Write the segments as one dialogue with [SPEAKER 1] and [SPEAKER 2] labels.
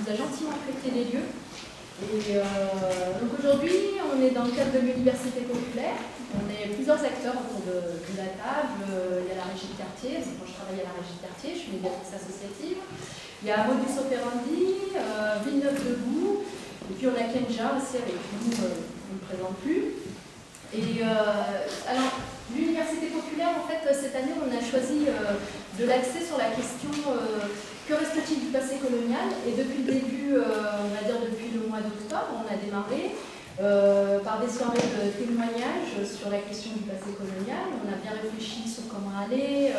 [SPEAKER 1] nous a gentiment prêté les lieux. Et donc aujourd'hui, on est dans le cadre de l'Université populaire. On est plusieurs acteurs autour de la table. Il y a la régie de quartier. Moi, je travaille à la régie de quartier, je suis médiatrice associative. Il y a Modus Operandi, Villeneuve Debout, et puis on a Kenja aussi avec nous, on ne présente plus. Et alors, l'Université populaire, en fait, cette année, on a choisi de l'axer sur la question que reste-t-il du passé colonial. Et depuis le début, on va dire depuis le mois d'octobre, on a démarré par des soirées de témoignages sur la question du passé colonial. On a bien réfléchi sur comment aller,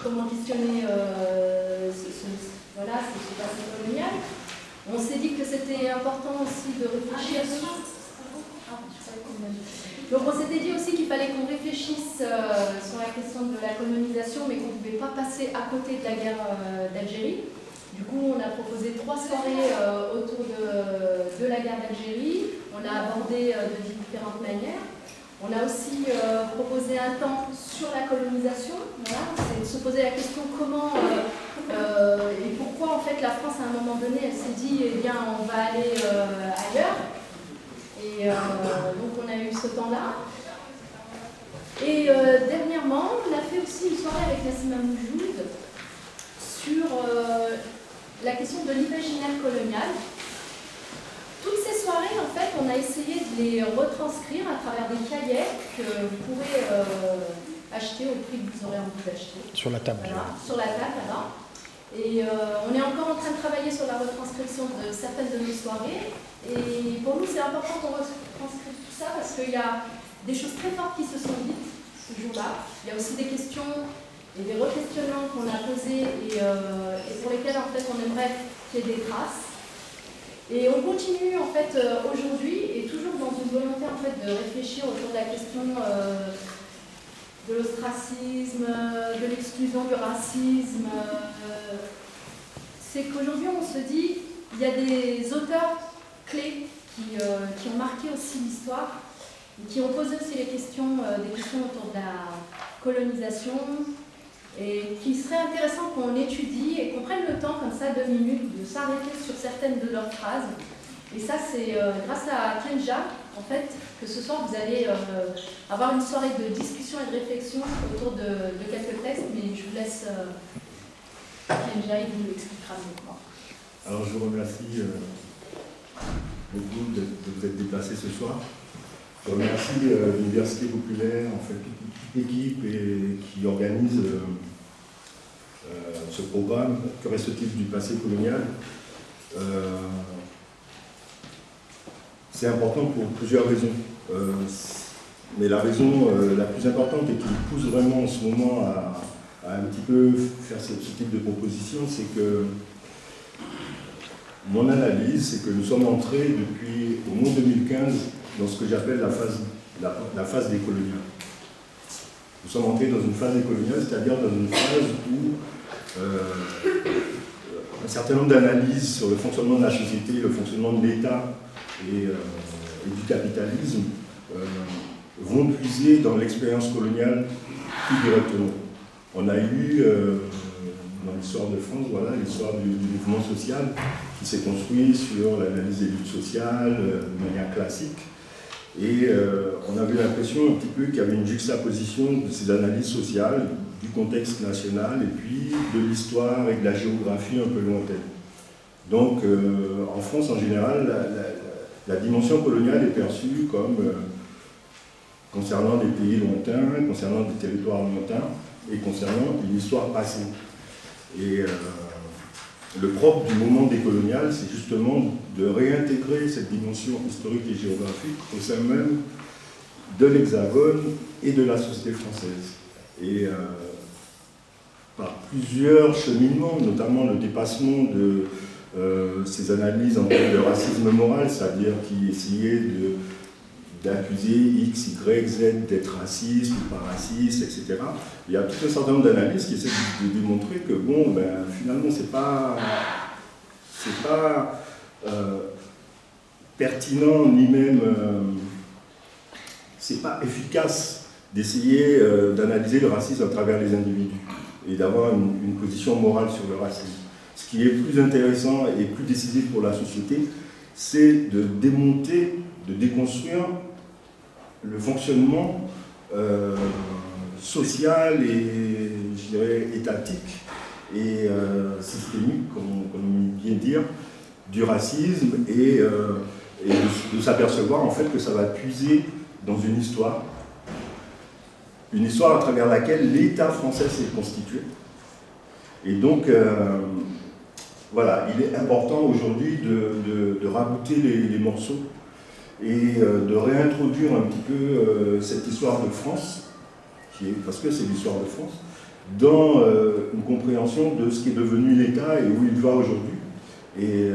[SPEAKER 1] comment questionner ce passé colonial. On s'est dit que c'était important aussi de réfléchir sur... Donc on s'était dit aussi qu'il fallait qu'on réfléchisse sur la question de la colonisation, mais qu'on ne pouvait pas passer à côté de la guerre d'Algérie. Du coup, on a proposé 3 soirées autour de la guerre d'Algérie. On a abordé de différentes manières. On a aussi proposé un temps sur la colonisation. Voilà, c'est de se poser la question comment et pourquoi en fait la France à un moment donné elle s'est dit eh bien on va aller ailleurs. Et donc on a eu ce temps-là. Et dernièrement, on a fait aussi une soirée avec Nassima Moujoud sur la question de l'imaginaire colonial. Toutes ces soirées, en fait, on a essayé de les retranscrire à travers des cahiers que vous pourrez acheter au prix que vous aurez envie d'acheter.
[SPEAKER 2] Sur la table.
[SPEAKER 1] Voilà, sur la table, là. Et on est encore en train de travailler sur la retranscription de certaines de nos soirées. Et pour nous, c'est important qu'on retranscrive tout ça parce qu'il y a des choses très fortes qui se sont dites ce jour-là. Il y a aussi des questions et des re-questionnements qu'on a posés et pour lesquels en fait, on aimerait qu'il y ait des traces. Et on continue en fait aujourd'hui et toujours dans une volonté en fait, de réfléchir autour de la question de l'ostracisme, de l'exclusion, du racisme. C'est qu'aujourd'hui on se dit il y a des auteurs clés qui ont marqué aussi l'histoire et qui ont posé aussi des questions autour de la colonisation et qu'il serait intéressant qu'on étudie et qu'on prenne le temps comme ça 2 minutes de s'arrêter sur certaines de leurs phrases. Et ça c'est grâce à Kenja en fait que ce soir vous allez avoir une soirée de discussion et de réflexion autour de quelques textes, mais je vous laisse Kenja, il vous l'expliquera mieux que moi.
[SPEAKER 3] Alors je vous remercie beaucoup de vous être déplacés ce soir. Je remercie l'Université populaire, en fait, toute l'équipe qui organise ce programme. Que reste-t-il du passé colonial? C'est important pour plusieurs raisons. Mais la raison la plus importante et qui pousse vraiment en ce moment à un petit peu faire ce type de proposition, c'est que mon analyse, c'est que nous sommes entrés depuis au moins 2015 dans ce que j'appelle la phase décoloniale. Nous sommes entrés dans une phase décoloniale, c'est-à-dire dans une phase où un certain nombre d'analyses sur le fonctionnement de la société, le fonctionnement de l'État et du capitalisme vont puiser dans l'expérience coloniale plus directement. On a eu dans l'histoire de France, voilà, l'histoire du mouvement social qui s'est construit sur l'analyse des luttes sociales de manière classique. Et on avait l'impression un petit peu qu'il y avait une juxtaposition de ces analyses sociales, du contexte national et puis de l'histoire et de la géographie un peu lointaine. Donc en France en général, la dimension coloniale est perçue comme concernant des pays lointains, concernant des territoires lointains et concernant une histoire passée. Et le propre du moment décolonial, c'est justement de réintégrer cette dimension historique et géographique au sein même de l'Hexagone et de la société française. Et par plusieurs cheminements, notamment le dépassement de ces analyses en termes de racisme moral, c'est-à-dire qui essayaient d'accuser X, Y, Z d'être raciste ou pas raciste, etc. Il y a tout un certain nombre d'analyses qui essaient de démontrer que bon, ben, finalement, c'est pas pertinent ni même c'est pas efficace d'essayer d'analyser le racisme à travers les individus et d'avoir une position morale sur le racisme. ce qui est plus intéressant et plus décisif pour la société, c'est de démonter, de déconstruire le fonctionnement social et, je dirais, étatique et systémique, comme on aime bien dire, du racisme et de s'apercevoir en fait que ça va puiser dans une histoire à travers laquelle l'État français s'est constitué. Et donc, voilà, il est important aujourd'hui de rabouter les morceaux et de réintroduire un petit peu cette histoire de France, parce que c'est l'histoire de France, dans une compréhension de ce qui est devenu l'État et où il va aujourd'hui. Et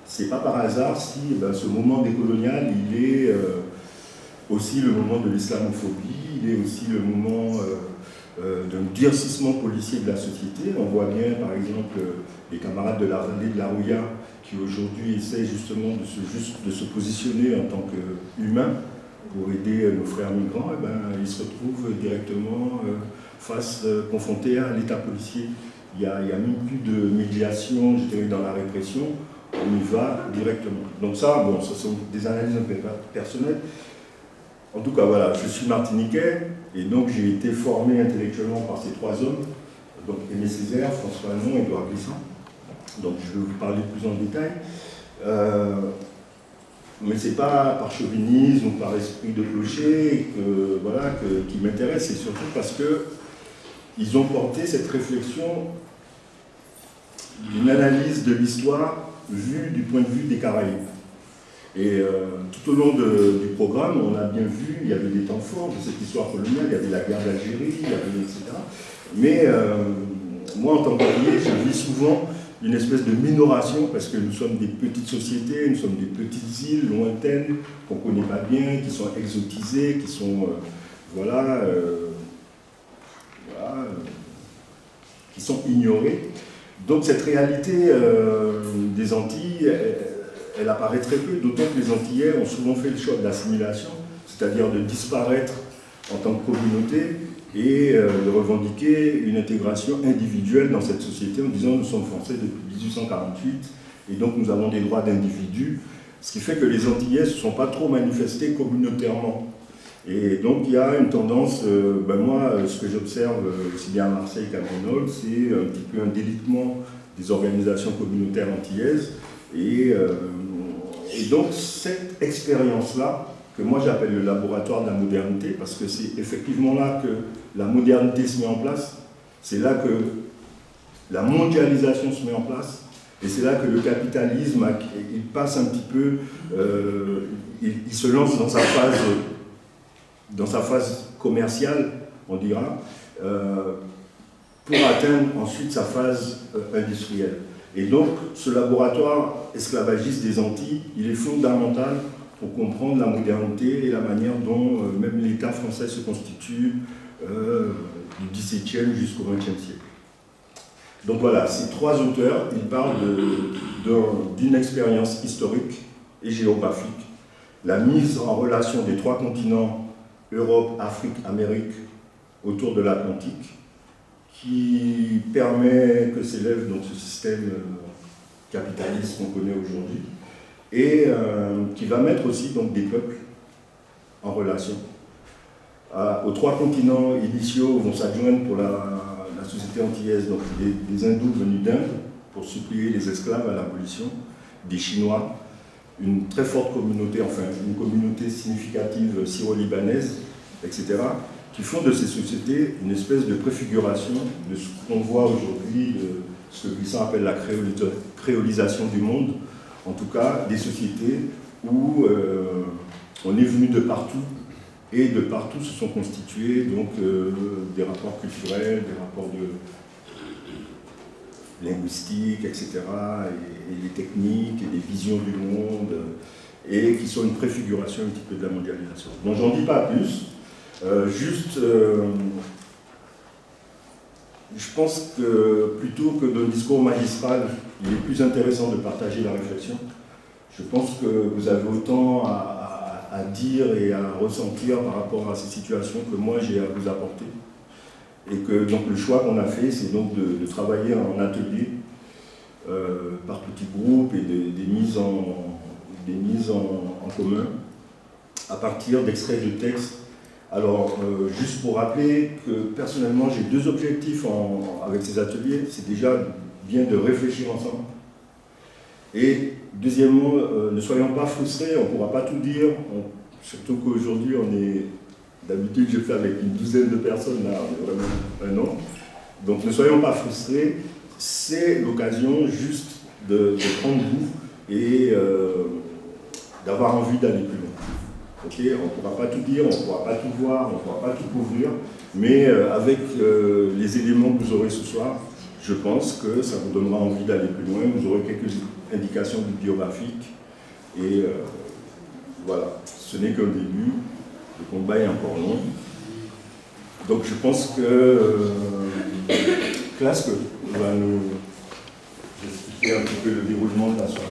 [SPEAKER 3] c'est pas par hasard si ce moment décolonial, il est aussi le moment de l'islamophobie, il est aussi le moment d'un durcissement policier de la société. On voit bien, par exemple, les camarades de la vallée de la Rouya qui aujourd'hui essaient justement de se positionner en tant qu'humains pour aider nos frères migrants. Et ils se retrouvent directement confrontés à l'état policier. Il y a même plus de médiation, je dirais, dans la répression. On y va directement. Donc ça, bon, ce sont des analyses un peu personnelles. En tout cas, voilà, je suis martiniquais et donc j'ai été formé intellectuellement par ces trois hommes, donc Aimé Césaire, François Hamon et Édouard Glissant. Donc je vais vous parler plus en détail. Mais ce n'est pas par chauvinisme ou par esprit de clocher qui m'intéresse, c'est surtout parce qu'ils ont porté cette réflexion d'une analyse de l'histoire vue du point de vue des Caraïbes. Et tout au long du programme, on a bien vu, il y avait des temps forts de cette histoire coloniale, il y avait la guerre d'Algérie, il y avait etc. Mais moi, en tant qu'allié, je vis souvent une espèce de minoration, parce que nous sommes des petites sociétés, nous sommes des petites îles lointaines, qu'on ne connaît pas bien, qui sont exotisées, qui sont, qui sont ignorées. Donc cette réalité des Antilles, elle apparaît très peu, d'autant que les Antillais ont souvent fait le choix de l'assimilation, c'est-à-dire de disparaître en tant que communauté et de revendiquer une intégration individuelle dans cette société en disant nous sommes français depuis 1848 et donc nous avons des droits d'individus, ce qui fait que les Antillais ne se sont pas trop manifestés communautairement. Et donc il y a une tendance, moi ce que j'observe aussi bien à Marseille qu'à Grenoble, c'est un petit peu un délitement des organisations communautaires antillaises et donc cette expérience-là, que moi j'appelle le laboratoire de la modernité, parce que c'est effectivement là que la modernité se met en place, c'est là que la mondialisation se met en place, et c'est là que le capitalisme, il passe un petit peu, il se lance dans sa phase commerciale, on dira, pour atteindre ensuite sa phase industrielle. Et donc, ce laboratoire esclavagiste des Antilles, il est fondamental pour comprendre la modernité et la manière dont même l'État français se constitue du XVIIe jusqu'au XXe siècle. Donc voilà, ces trois auteurs, ils parlent d'une expérience historique et géographique, la mise en relation des trois continents, Europe, Afrique, Amérique, autour de l'Atlantique, qui permet que s'élève donc ce système capitaliste qu'on connaît aujourd'hui, et qui va mettre aussi donc des peuples en relation. Aux trois continents initiaux vont s'adjoindre pour la société antillaise donc des hindous venus d'Inde pour supplier les esclaves à l'abolition, des Chinois, une très forte communauté, enfin une communauté significative syro-libanaise, etc., qui font de ces sociétés une espèce de préfiguration de ce qu'on voit aujourd'hui, de ce que Glissant appelle la créolisation du monde, en tout cas des sociétés où on est venu de partout, et de partout se sont constitués donc, des rapports culturels, des rapports linguistiques, etc., et des techniques, et des visions du monde, et qui sont une préfiguration un petit peu de la mondialisation. Donc j'en dis pas plus. Je pense que plutôt que d'un discours magistral, il est plus intéressant de partager la réflexion. Je pense que vous avez autant à dire et à ressentir par rapport à ces situations que moi j'ai à vous apporter. Et que donc le choix qu'on a fait, c'est donc de travailler en atelier par petits groupes et des mises en commun à partir d'extraits de textes. Alors, juste pour rappeler que personnellement, j'ai deux objectifs avec ces ateliers. C'est déjà bien de réfléchir ensemble. Et deuxièmement, ne soyons pas frustrés, on ne pourra pas tout dire, surtout qu'aujourd'hui, d'habitude, je fais avec une douzaine de personnes, là, on est vraiment un nombre. Donc ne soyons pas frustrés, c'est l'occasion juste de prendre goût et d'avoir envie d'aller plus loin. Okay, on ne pourra pas tout dire, on ne pourra pas tout voir, on ne pourra pas tout couvrir, mais avec les éléments que vous aurez ce soir, je pense que ça vous donnera envie d'aller plus loin. Vous aurez quelques indications bibliographiques et voilà, ce n'est qu'un début, le combat est encore long. Donc je pense que Classe va nous expliquer un petit peu le déroulement de la soirée.